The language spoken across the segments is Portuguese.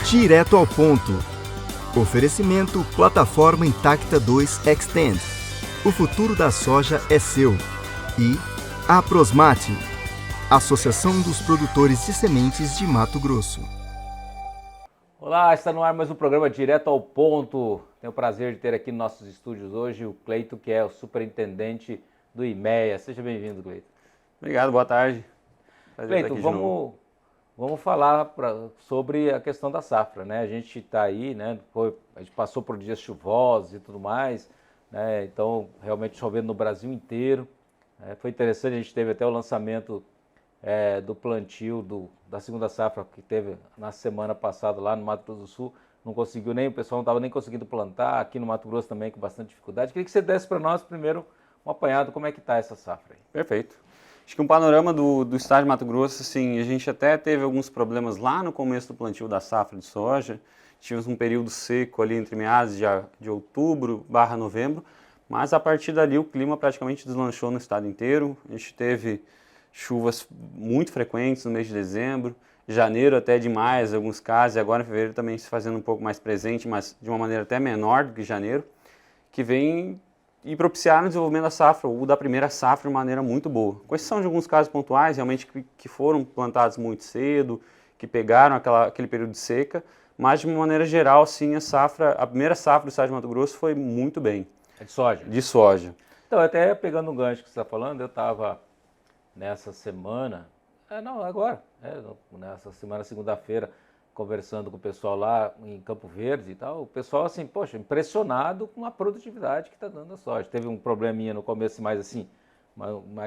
Direto ao ponto. Oferecimento Plataforma Intacta 2 Extend. O futuro da soja é seu. E Aprosmate, Associação dos Produtores de Sementes de Mato Grosso. Olá, está no ar mais um programa Direto ao Ponto. Tenho o prazer de ter aqui nos nossos estúdios hoje o Cleito, que é o superintendente do IMEA. Seja bem-vindo, Cleito. Obrigado, boa tarde. Cleito, vamos falar sobre a questão da safra, né? A gente está aí, né? A gente passou por dias chuvosos e tudo mais, né? Então, realmente chovendo no Brasil inteiro. Foi interessante, a gente teve até o lançamento do plantio da segunda safra que teve na semana passada lá no Mato Grosso do Sul. Não conseguiu o pessoal não estava nem conseguindo plantar, aqui no Mato Grosso também com bastante dificuldade. Queria que você desse para nós primeiro um apanhado, como é que está essa safra aí. Perfeito. Acho que um panorama do estado de Mato Grosso, assim, a gente até teve alguns problemas lá no começo do plantio da safra de soja. Tivemos um período seco ali entre meados de outubro/novembro, mas a partir dali o clima praticamente deslanchou no estado inteiro. A gente teve chuvas muito frequentes no mês de dezembro, janeiro até demais, em alguns casos, e agora em fevereiro também se fazendo um pouco mais presente, mas de uma maneira até menor do que janeiro, que vem e propiciaram o desenvolvimento da safra, ou da primeira safra, de maneira muito boa. Com exceção de alguns casos pontuais, realmente que foram plantados muito cedo, que pegaram aquele período de seca, mas de uma maneira geral, sim, a primeira safra do estado de Mato Grosso foi muito bem. É de soja? De soja. Então, até pegando um gancho que você está falando, eu estava nessa semana, nessa semana, segunda-feira, conversando com o pessoal lá em Campo Verde e tal, o pessoal assim, poxa, impressionado com a produtividade que está dando a soja. Teve um probleminha no começo mais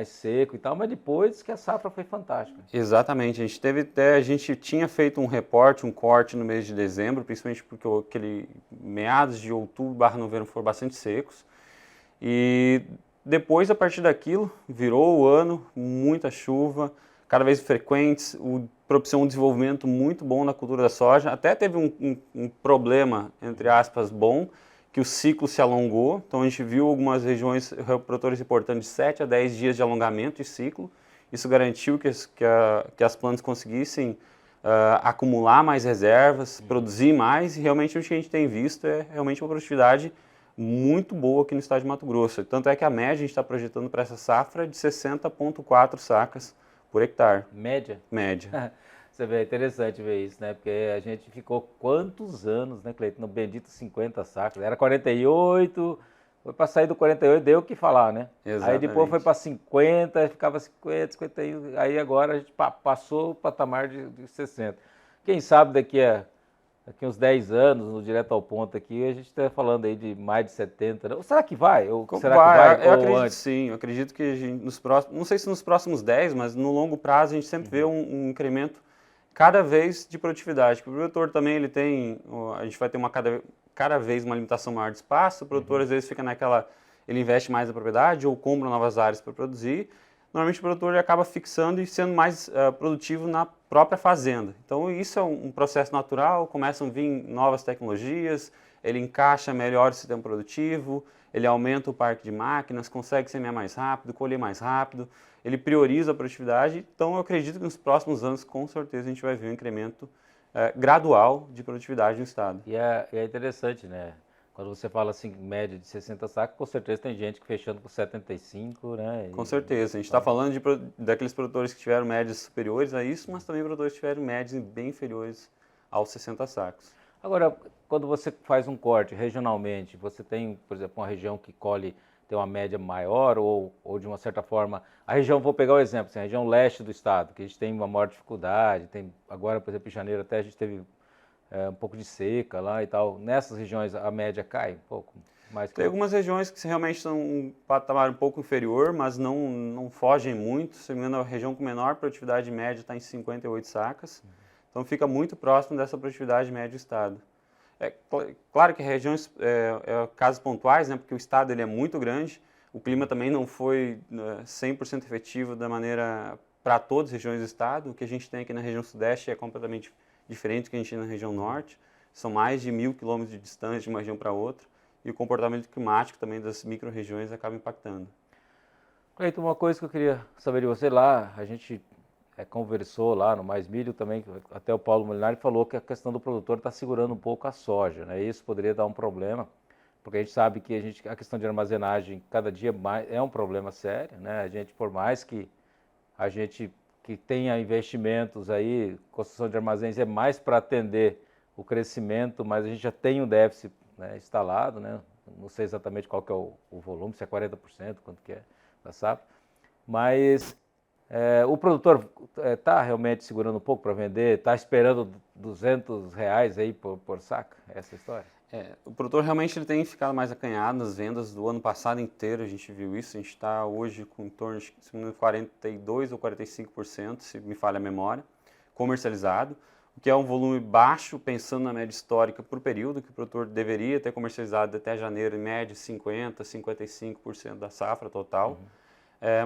seco e tal, mas depois que a safra foi fantástica. Exatamente, a gente tinha feito um corte no mês de dezembro, principalmente porque aquele meados de outubro/novembro foram bastante secos, e depois, a partir daquilo, virou o ano, muita chuva, cada vez frequentes, propiciou um desenvolvimento muito bom na cultura da soja. Até teve um problema, entre aspas, bom, que o ciclo se alongou. Então a gente viu algumas regiões, produtores reportando de 7 a 10 dias de alongamento de ciclo. Isso garantiu que as plantas conseguissem acumular mais reservas, produzir mais, e realmente o que a gente tem visto é realmente uma produtividade muito boa aqui no estado de Mato Grosso. Tanto é que a média a gente está projetando para essa safra de 60,4 sacas por hectare. Média? Média. Você vê, é interessante ver isso, né? Porque a gente ficou quantos anos, né, Cleiton? No bendito 50 sacas. Era 48, foi para sair do 48, deu o que falar, né? Exatamente. Aí depois foi para 50, ficava 50, 51, aí agora a gente passou o patamar de 60. Quem sabe daqui uns 10 anos, no Direto ao Ponto aqui, a gente está falando aí de mais de 70. Né? Ou será que vai? Será que vai? Eu acredito antes? Sim, eu acredito que nos próximos, não sei se nos próximos 10, mas no longo prazo a gente sempre vê um incremento cada vez de produtividade. Porque o produtor também, a gente vai ter cada vez uma limitação maior de espaço, o produtor às vezes fica ele investe mais na propriedade ou compra novas áreas para produzir. Normalmente o produtor acaba fixando e sendo mais produtivo na própria fazenda. Então isso é um processo natural, começam a vir novas tecnologias, ele encaixa melhor o sistema produtivo, ele aumenta o parque de máquinas, consegue semear mais rápido, colher mais rápido, ele prioriza a produtividade. Então eu acredito que nos próximos anos, com certeza, a gente vai ver um incremento gradual de produtividade no estado. E é interessante, né? Quando você fala assim, média de 60 sacos, com certeza tem gente que fechando com 75, né? Com certeza. A gente está falando daqueles produtores que tiveram médias superiores a isso, mas também produtores que tiveram médias bem inferiores aos 60 sacos. Agora, quando você faz um corte regionalmente, você tem, por exemplo, uma região que tem uma média maior ou de uma certa forma... vou pegar o exemplo, assim, a região leste do estado, que a gente tem uma maior dificuldade, agora, por exemplo, em janeiro até a gente teve um pouco de seca lá e tal. Nessas regiões a média cai um pouco mais. Tem algumas regiões que realmente são um patamar um pouco inferior, mas não fogem muito. Se não me engano, a região com menor produtividade média está em 58 sacas. Então fica muito próximo dessa produtividade média do estado. Claro que regiões, casos pontuais, né, porque o estado ele é muito grande, o clima também não foi 100% efetivo da maneira para todas as regiões do estado. O que a gente tem aqui na região sudeste é completamente diferente do que a gente tem na região norte. São mais de 1.000 quilômetros de distância de uma região para outra, e o comportamento climático também das micro-regiões acaba impactando. Cleiton, uma coisa que eu queria saber de você lá, a gente conversou lá no Mais Milho também, até o Paulo Molinari falou que a questão do produtor está segurando um pouco a soja, né? Isso poderia dar um problema, porque a gente sabe que a questão de armazenagem cada dia mais é um problema sério, né? A gente, por mais que a gente que tenha investimentos aí, construção de armazéns é mais para atender o crescimento, mas a gente já tem um déficit, né, instalado, né? Não sei exatamente qual que é o volume, se é 40%, quanto que é da safra, mas o produtor está realmente segurando um pouco para vender, está esperando R$200 aí por saca, essa história? O produtor realmente ele tem ficado mais acanhado nas vendas do ano passado inteiro, a gente viu isso, a gente está hoje com em torno de 42% ou 45%, se me falha a memória, comercializado, o que é um volume baixo, pensando na média histórica por período, que o produtor deveria ter comercializado até janeiro, em média 50%, 55% da safra total.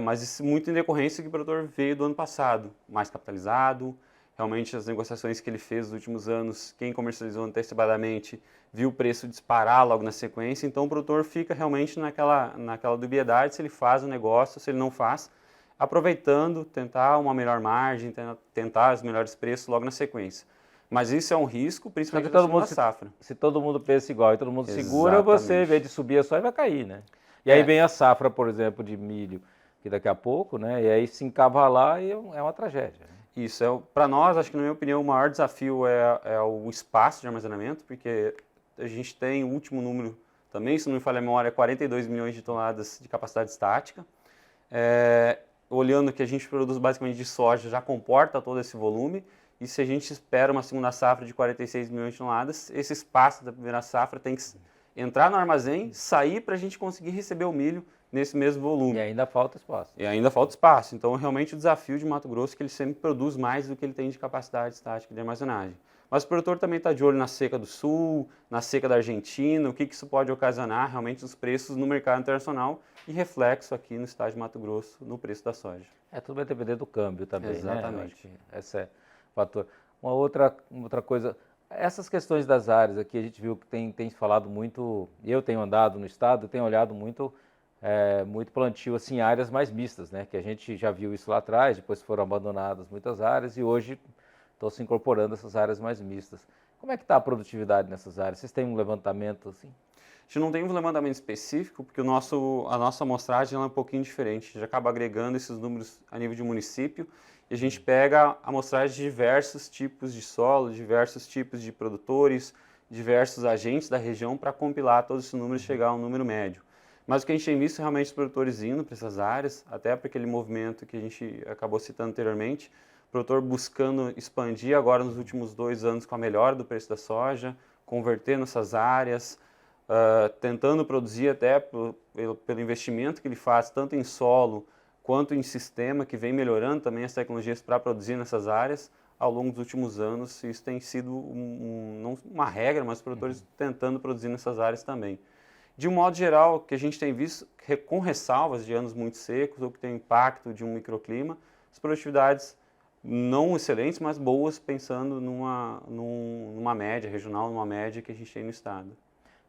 Mas isso muito em decorrência que o produtor veio do ano passado, mais capitalizado, realmente as negociações que ele fez nos últimos anos, quem comercializou antecipadamente viu o preço disparar logo na sequência, então o produtor fica realmente naquela dubiedade se ele faz o negócio, se ele não faz, aproveitando, tentar uma melhor margem, tentar os melhores preços logo na sequência. Mas isso é um risco, principalmente na segunda safra. Se todo mundo pensa igual e todo mundo segura, você, em vez de subir a soja, vai cair, né? E aí vem a safra, por exemplo, de milho, que daqui a pouco, né? E aí se encavalar e é uma tragédia. Né? Isso, para nós, acho que na minha opinião, o maior desafio é o espaço de armazenamento, porque a gente tem o último número também, se não me falha a memória, 42 milhões de toneladas de capacidade estática. Olhando que a gente produz basicamente de soja, já comporta todo esse volume, e se a gente espera uma segunda safra de 46 milhões de toneladas, esse espaço da primeira safra tem que entrar no armazém, sair para a gente conseguir receber o milho nesse mesmo volume. E ainda falta espaço. Então, realmente, o desafio de Mato Grosso é que ele sempre produz mais do que ele tem de capacidade estática de armazenagem. Mas o produtor também está de olho na seca do Sul, na seca da Argentina, o que isso pode ocasionar realmente os preços no mercado internacional e reflexo aqui no estado de Mato Grosso no preço da soja. Tudo vai depender do câmbio também, exatamente. Né? Esse é o fator. Uma outra coisa, essas questões das áreas aqui, a gente viu que tem falado muito, eu tenho andado no estado, tenho olhado muito plantio assim, áreas mais mistas, né? Que a gente já viu isso lá atrás, depois foram abandonadas muitas áreas e hoje estão se incorporando essas áreas mais mistas. Como é que está a produtividade nessas áreas? Vocês têm um levantamento assim? A gente não tem um levantamento específico, porque a nossa amostragem é um pouquinho diferente. A gente acaba agregando esses números a nível de município e a gente pega amostragem de diversos tipos de solo, diversos tipos de produtores, diversos agentes da região para compilar todos esses números e chegar a um número médio. Mas o que a gente tem visto é realmente os produtores indo para essas áreas, até para aquele movimento que a gente acabou citando anteriormente, o produtor buscando expandir agora nos últimos 2 anos com a melhora do preço da soja, converter nessas áreas, tentando produzir até pelo investimento que ele faz, tanto em solo quanto em sistema, que vem melhorando também as tecnologias para produzir nessas áreas. Ao longo dos últimos anos, isso tem sido não uma regra, mas os produtores tentando produzir nessas áreas também. De um modo geral, o que a gente tem visto, com ressalvas de anos muito secos ou que tem impacto de um microclima, as produtividades não excelentes, mas boas, pensando numa média regional, numa média que a gente tem no estado.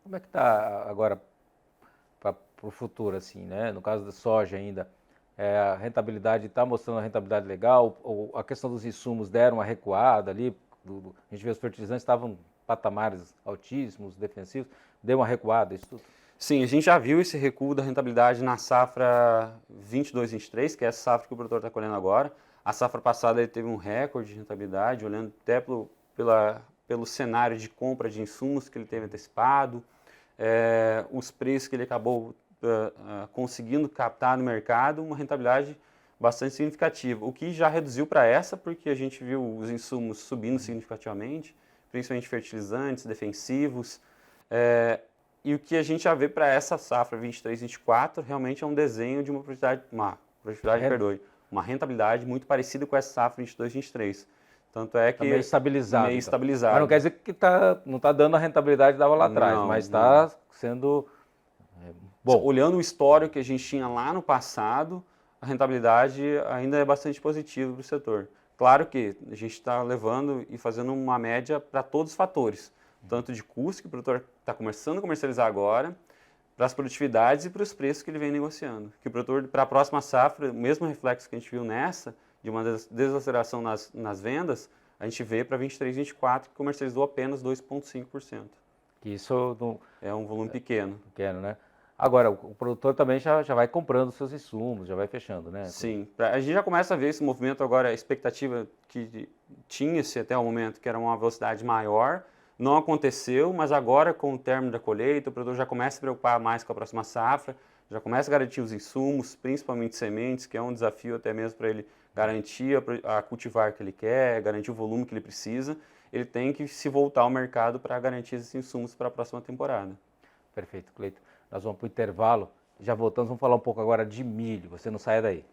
Como é que está agora para o futuro, assim, né? No caso da soja ainda, a rentabilidade está mostrando uma rentabilidade legal, ou a questão dos insumos deram uma recuada ali, a gente vê os fertilizantes estavam em patamares altíssimos, defensivos, deu uma recuada, isso tudo? Sim, a gente já viu esse recuo da rentabilidade na safra 22-23, que é essa safra que o produtor está colhendo agora. A safra passada ele teve um recorde de rentabilidade, olhando até pelo cenário de compra de insumos que ele teve antecipado, os preços que ele acabou conseguindo captar no mercado, uma rentabilidade bastante significativa, o que já reduziu para essa, porque a gente viu os insumos subindo significativamente, principalmente fertilizantes, defensivos, e o que a gente já vê para essa safra 23-24 realmente é um desenho de uma rentabilidade muito parecida com essa safra 22-23. Tanto é que... Tá meio estabilizado. Meio estabilizado. Mas não quer dizer que não está dando a rentabilidade que dava lá atrás, mas está sendo... Bom, olhando o histórico que a gente tinha lá no passado, a rentabilidade ainda é bastante positiva para o setor. Claro que a gente está levando e fazendo uma média para todos os fatores, tanto de custo, que o produtor está começando a comercializar agora, para as produtividades e para os preços que ele vem negociando. Que o produtor, para a próxima safra, o mesmo reflexo que a gente viu nessa, de uma desaceleração nas vendas, a gente veio para 23, 24, que comercializou apenas 2,5%. Isso não... É um volume pequeno. Pequeno, né? Agora, o produtor também já vai comprando seus insumos, já vai fechando, né? Sim, a gente já começa a ver esse movimento agora, a expectativa que tinha-se até o momento, que era uma velocidade maior, não aconteceu, mas agora com o término da colheita, o produtor já começa a se preocupar mais com a próxima safra, já começa a garantir os insumos, principalmente sementes, que é um desafio até mesmo para ele garantir a cultivar que ele quer, garantir o volume que ele precisa. Ele tem que se voltar ao mercado para garantir esses insumos para a próxima temporada. Perfeito, Cleiton. Nós vamos para o intervalo, já voltamos, vamos falar um pouco agora de milho, você não saia daí.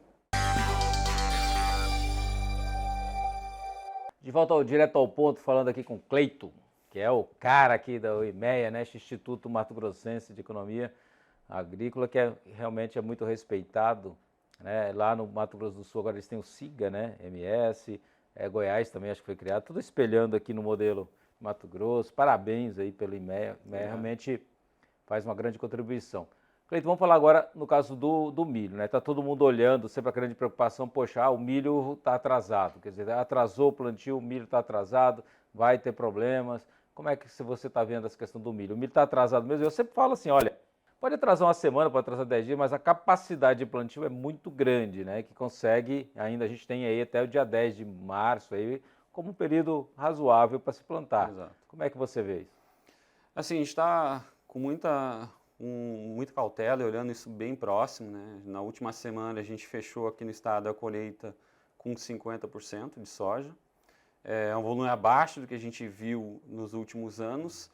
De volta direto ao ponto, falando aqui com Cleiton, que é o cara aqui da IMEA, né, este Instituto Mato Grossense de Economia Agrícola, que realmente é muito respeitado, né? Lá no Mato Grosso do Sul agora eles têm o SIGA, né, MS, Goiás também acho que foi criado, tudo espelhando aqui no modelo Mato Grosso. Parabéns aí pelo IMEA, realmente faz uma grande contribuição. Cleiton, vamos falar agora no caso do milho, né? Está todo mundo olhando, sempre a grande preocupação, poxa, o milho está atrasado, quer dizer, atrasou o plantio, o milho está atrasado, vai ter problemas. Como é que você está vendo essa questão do milho? O milho está atrasado mesmo? Eu sempre falo assim, olha, pode atrasar uma semana, pode atrasar 10 dias, mas a capacidade de plantio é muito grande, né? Que consegue, ainda a gente tem aí até o dia 10 de março aí, como um período razoável para se plantar. Exato. Como é que você vê isso? Assim, a gente está com muita cautela e olhando isso bem próximo, né? Na última semana a gente fechou aqui no estado a colheita com 50% de soja. É um volume abaixo do que a gente viu nos últimos anos,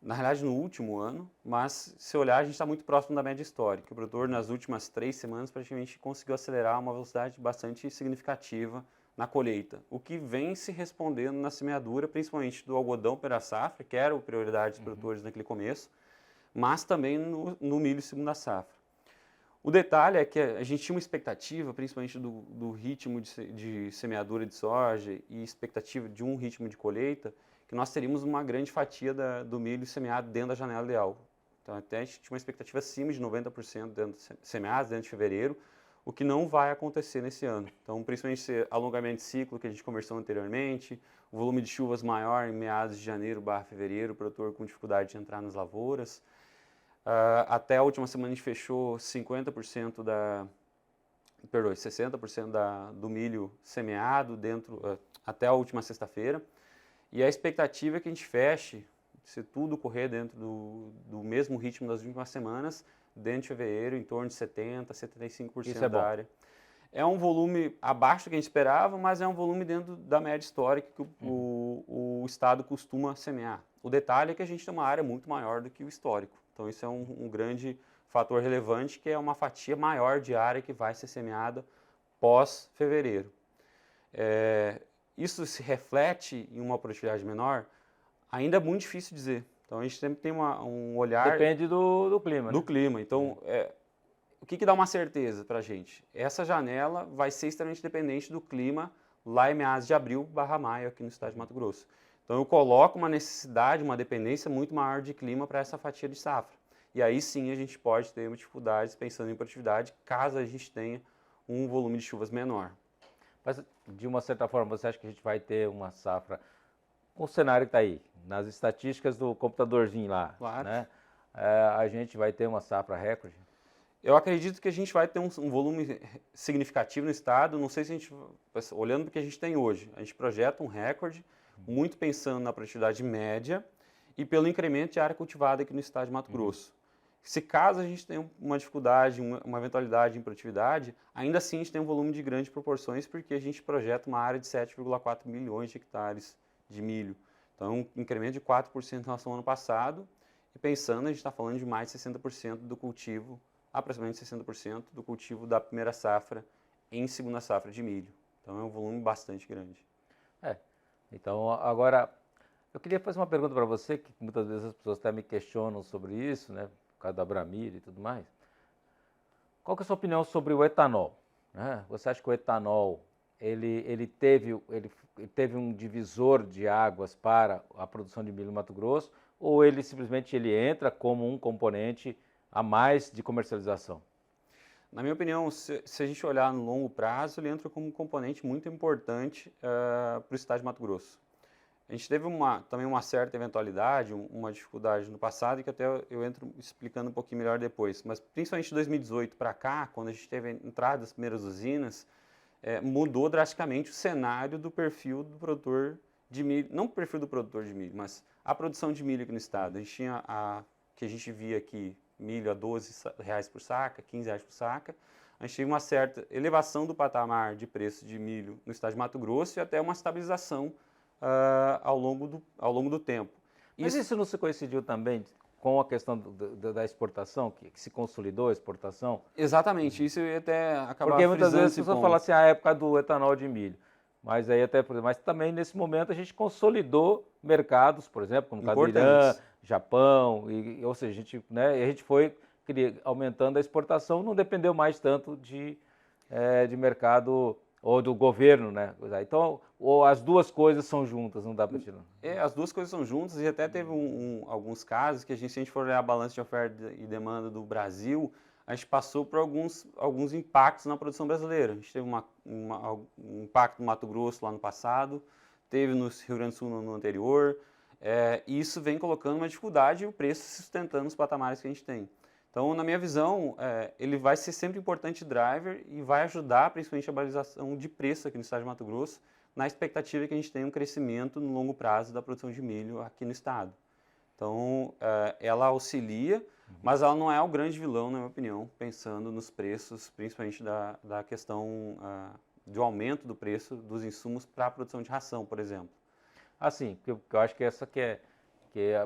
na realidade no último ano, mas se olhar a gente está muito próximo da média histórica. O produtor nas últimas 3 semanas praticamente conseguiu acelerar uma velocidade bastante significativa na colheita, o que vem se respondendo na semeadura, principalmente do algodão pela safra, que era a prioridade dos produtores naquele começo, mas também no milho segunda safra. O detalhe é que a gente tinha uma expectativa, principalmente do ritmo de semeadura de soja e expectativa de um ritmo de colheita, que nós teríamos uma grande fatia do milho semeado dentro da janela ideal. Então até a gente tinha uma expectativa acima de 90% semeados dentro de fevereiro, o que não vai acontecer nesse ano. Então, principalmente esse alongamento de ciclo que a gente conversou anteriormente, o volume de chuvas maior em meados de janeiro/fevereiro, o produtor com dificuldade de entrar nas lavouras. Até a última semana a gente fechou 60% do milho semeado até a última sexta-feira. E a expectativa é que a gente feche, se tudo correr dentro do mesmo ritmo das últimas semanas, dentro de fevereiro, em torno de 70%, 75% da área. É um volume abaixo do que a gente esperava, mas é um volume dentro da média histórica que o estado costuma semear. O detalhe é que a gente tem uma área muito maior do que o histórico. Então isso é um grande fator relevante, que é uma fatia maior de área que vai ser semeada pós-fevereiro. Isso se reflete em uma produtividade menor? Ainda é muito difícil dizer. Então a gente sempre tem um olhar... Depende do clima. Do clima. Então, o que dá uma certeza para a gente? Essa janela vai ser extremamente dependente do clima lá em meados de abril/maio aqui no estado de Mato Grosso. Então eu coloco uma necessidade, uma dependência muito maior de clima para essa fatia de safra. E aí sim a gente pode ter dificuldades pensando em produtividade, caso a gente tenha um volume de chuvas menor. Mas, de uma certa forma, você acha que a gente vai ter uma safra, com o cenário que está aí, nas estatísticas do computadorzinho lá, claro, né? A gente vai ter uma safra recorde? Eu acredito que a gente vai ter um volume significativo no estado. Não sei se a gente, olhando para o que a gente tem hoje, a gente projeta um recorde, muito pensando na produtividade média e pelo incremento de área cultivada aqui no estado de Mato Grosso. Se caso a gente tenha uma dificuldade, uma eventualidade em produtividade, ainda assim a gente tem um volume de grandes proporções, porque a gente projeta uma área de 7,4 milhões de hectares de milho. Então, um incremento de 4% em relação ao ano passado, e pensando, a gente está falando de mais de 60% do cultivo, aproximadamente 60% do cultivo da primeira safra em segunda safra de milho. Então, é um volume bastante grande. Então, agora, eu queria fazer uma pergunta para você, que muitas vezes as pessoas até me questionam sobre isso, né? Por causa da Bramil e tudo mais. Qual que é a sua opinião sobre o etanol? Você acha que o etanol ele teve um divisor de águas para a produção de milho no Mato Grosso, ou ele simplesmente entra como um componente a mais de comercialização? Na minha opinião, se a gente olhar no longo prazo, ele entra como um componente muito importante para o estado de Mato Grosso. A gente teve também uma certa eventualidade, uma dificuldade no passado, e que até eu entro explicando um pouquinho melhor depois. Mas principalmente de 2018 para cá, quando a gente teve a entrada das primeiras usinas, mudou drasticamente o cenário do perfil do produtor de milho, não o perfil do produtor de milho, mas a produção de milho aqui no estado. A gente tinha que a gente via aqui, milho a R$12 por saca, R$15 por saca. A gente teve uma certa elevação do patamar de preço de milho no estado de Mato Grosso e até uma estabilização ao longo do tempo. Mas isso não se coincidiu também com a questão da exportação, que se consolidou a exportação? Exatamente, isso eu ia até acabar Porque muitas vezes as esse pessoas ponto. falam assim, a época do etanol de milho. Mas aí mas também nesse momento a gente consolidou mercados, por exemplo, como Cadeirã, Japão, ou seja, a gente foi aumentando a exportação, não dependeu mais tanto de mercado ou do governo, né? Então, ou as duas coisas são juntas, não dá para tirar. As duas coisas são juntas e até teve alguns casos que se a gente for olhar a balança de oferta e demanda do Brasil, a gente passou por alguns impactos na produção brasileira. A gente teve um impacto no Mato Grosso lá no passado, teve no Rio Grande do Sul no anterior, e isso vem colocando uma dificuldade e o preço se sustentando nos patamares que a gente tem. Então, na minha visão, ele vai ser sempre importante driver e vai ajudar principalmente a balização de preço aqui no estado de Mato Grosso, na expectativa que a gente tenha um crescimento no longo prazo da produção de milho aqui no estado. Então, ela auxilia, mas ela não é o grande vilão, na minha opinião, pensando nos preços, principalmente da questão do aumento do preço dos insumos para a produção de ração, por exemplo. Assim, porque eu acho que essa que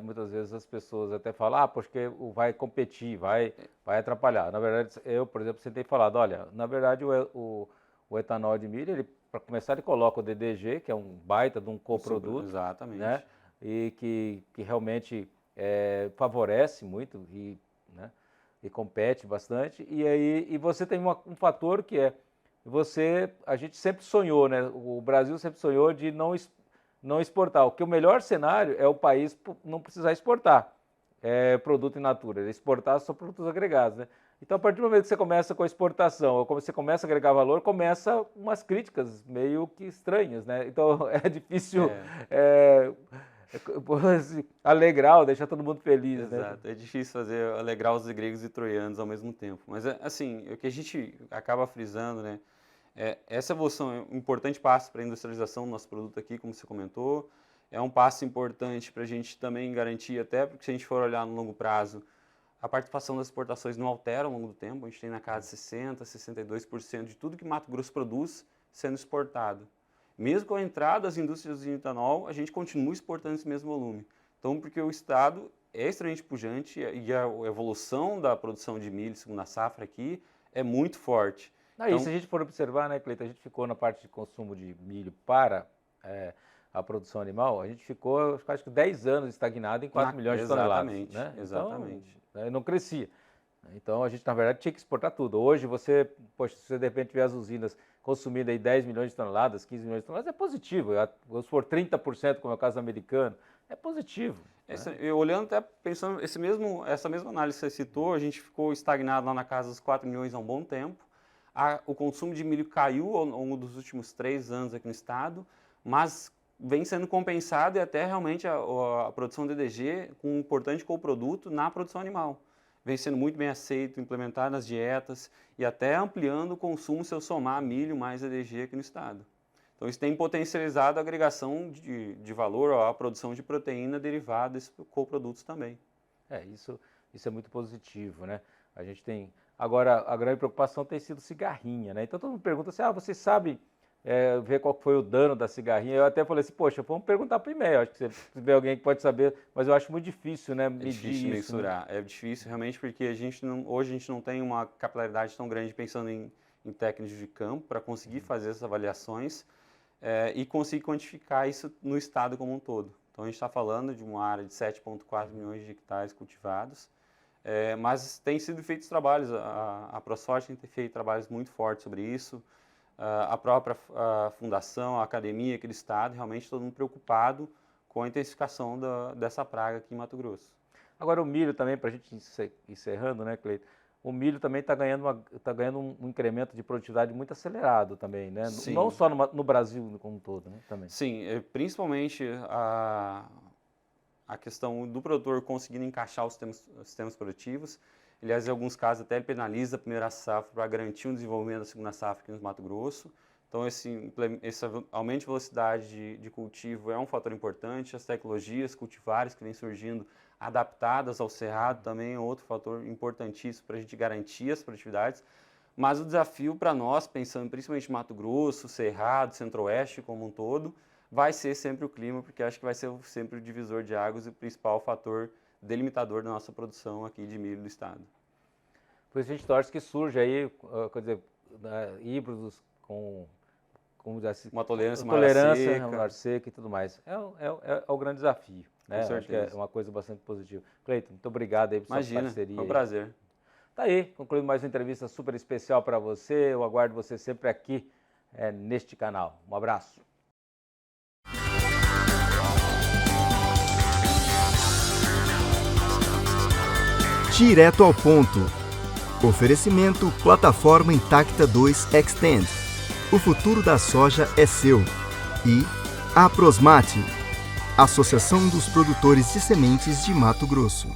muitas vezes as pessoas até falam, porque vai competir, vai atrapalhar. Na verdade, eu, por exemplo, você tem falado, olha, na verdade o etanol de milho, para começar, ele coloca o DDG, que é um baita de um coproduto. Exatamente. Né? E que realmente favorece muito e compete bastante. E você tem um fator que a gente sempre sonhou, né? O Brasil sempre sonhou de não exportar. O melhor cenário é o país não precisar exportar produto in natura, exportar só produtos agregados, né? Então, a partir do momento que você começa com a exportação, ou você começa a agregar valor, começa umas críticas meio que estranhas, né? Então, é difícil alegrar ou deixar todo mundo feliz. Exato, né? É difícil alegrar os gregos e troianos ao mesmo tempo. Mas, assim, o que a gente acaba frisando, né? Essa evolução é um importante passo para a industrialização do nosso produto aqui, como você comentou. É um passo importante para a gente também garantir, até porque se a gente for olhar no longo prazo, a participação das exportações não altera ao longo do tempo. A gente tem na casa de 60%, 62% de tudo que Mato Grosso produz sendo exportado. Mesmo com a entrada das indústrias de etanol, a gente continua exportando esse mesmo volume. Então, porque o Estado é extremamente pujante e a evolução da produção de milho, segundo a safra aqui, é muito forte. Então, se a gente for observar, né, Cleiton, a gente ficou na parte de consumo de milho para a produção animal, a gente ficou quase que 10 anos estagnado em 4 milhões de toneladas. Né? Exatamente. Então, não crescia. Então, a gente, na verdade, tinha que exportar tudo. Hoje, se você de repente tiver as usinas consumindo aí 10 milhões de toneladas, 15 milhões de toneladas, é positivo. Se for 30%, como é o caso americano, é positivo. Olhando até, pensando, essa mesma análise que você citou, a gente ficou estagnado lá na casa dos 4 milhões há um bom tempo. O consumo de milho caiu ao longo dos últimos 3 anos aqui no estado, mas vem sendo compensado e até realmente a produção de DDG com um importante coproduto na produção animal. Vem sendo muito bem aceito, implementado nas dietas e até ampliando o consumo se eu somar milho mais DDG aqui no estado. Então isso tem potencializado a agregação de valor, a produção de proteína derivada desses coprodutos também. Isso é muito positivo, né? A gente tem... Agora, a grande preocupação tem sido cigarrinha, né? Então todo mundo pergunta assim, você sabe ver qual foi o dano da cigarrinha? Eu até falei assim, poxa, vamos perguntar por e-mail, acho que se tiver alguém que pode saber, mas eu acho muito difícil, né, medir isso. É difícil mensurar, né? É difícil realmente porque hoje a gente não tem uma capilaridade tão grande pensando em técnicos de campo para conseguir fazer essas avaliações e conseguir quantificar isso no estado como um todo. Então a gente está falando de uma área de 7,4 milhões de hectares cultivados, mas tem sido feitos trabalhos, a ProSoja tem feito trabalhos muito fortes sobre isso, a própria fundação, a academia aqui do estado, realmente todo mundo preocupado com a intensificação dessa praga aqui em Mato Grosso. Agora o milho também, para a gente encerrando, né, Cleiton? o milho também está ganhando um incremento de produtividade muito acelerado também, né? Sim. Não só no Brasil como um todo, né? Também. Sim, principalmente a questão do produtor conseguindo encaixar os sistemas produtivos. Aliás, em alguns casos até ele penaliza a primeira safra para garantir o desenvolvimento da segunda safra aqui no Mato Grosso. Então, esse aumento de velocidade de cultivo é um fator importante. As tecnologias cultivares que vêm surgindo adaptadas ao cerrado também é outro fator importantíssimo para a gente garantir as produtividades. Mas o desafio para nós, pensando principalmente em Mato Grosso, Cerrado, Centro-Oeste como um todo, vai ser sempre o clima, porque acho que vai ser sempre o divisor de águas e o principal fator delimitador da nossa produção aqui de milho do estado. Por isso a gente torce que surja aí, quer dizer, híbridos com uma tolerância maior seca e tudo mais. É o grande desafio, né? Com certeza. Acho que é uma coisa bastante positiva. Cleiton, muito obrigado aí por sua parceria. Foi um prazer. Tá aí, concluindo mais uma entrevista super especial para você. Eu aguardo você sempre aqui neste canal. Um abraço. Direto ao ponto. Oferecimento Plataforma Intacta 2 Extend. O futuro da soja é seu. E a Aprosmate, Associação dos Produtores de Sementes de Mato Grosso.